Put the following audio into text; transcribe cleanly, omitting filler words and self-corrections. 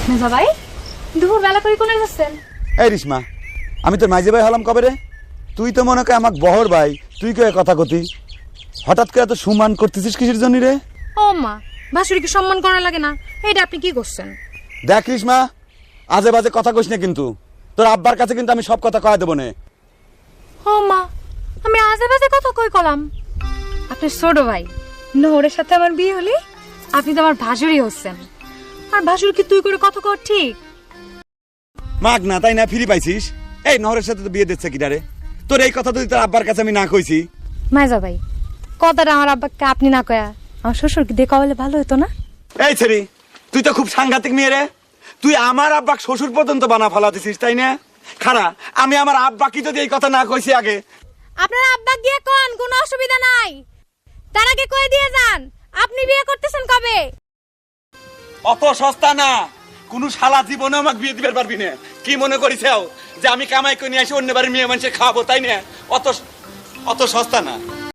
মেজা ভাই দুপুর বেলা করে কোনে যাচ্ছেন? এই রিসমা, আমি তোর মাইজে ভাই হলাম কবে রে? তুই তো মনে কর আমাকে বহর ভাই, তুই কে কথা কতি? হঠাৎ করে এত সম্মান করতেছিস কিসের জন্য রে? ও মা, ভাসুরিকে সম্মান করা লাগে না? এইটা আপনি কি করছেন? দেখ রিসমা, আজে বাজে কথা কইস না কিন্তু। তোর আব্বার কাছে কিন্তু আমি সব কথা কয়ে দেবো না। ও মা, আমি আজে বাজে কথা কই কলাম? আপনার ছোট ভাই নহরের সাথে আমার বিয়ে হলে আপনি তো আমার ভাসুরি হচ্ছেন। আর ভাসুর কি তুই করে কথা কর ঠিক? মাগ না তাই না ফিরি পাইছিস? এই নহরের সাথে তো বিয়ে দিচ্ছে কিনা রে? তোর এই কথা যদি তোর আব্বার কাছে আমি না কইছি। মাইজা ভাই, কথাটা আমার আব্বাকে আপনি না কয়া আমার শ্বশুরকে দেখা হলে ভালো হতো না? এই ছেড়ি, তুই তো খুব সাংঘাতিক মেয়ে রে। তুই আমার আব্বাক শ্বশুর পর্যন্ত বানা ফেলা দিছিস তাই না? খারা, আমি আমার আব্বাকে যদি এই কথা না কইছি আগে। আপনার আব্বা গিয়ে কোন কোনো অসুবিধা নাই, তার আগে কই দিয়ে যান আপনি বিয়ে করতেছেন কবে? অত সস্তা না, কোন শালা জীবনে আমাকে বিয়ে দিবার পারবি না। কি মনে করিস যে আমি কামাই করে নিয়ে আসি অন্য বাড়ির মেয়ে মানুষের খাওয়াবো তাই না? অত অত সস্তা না।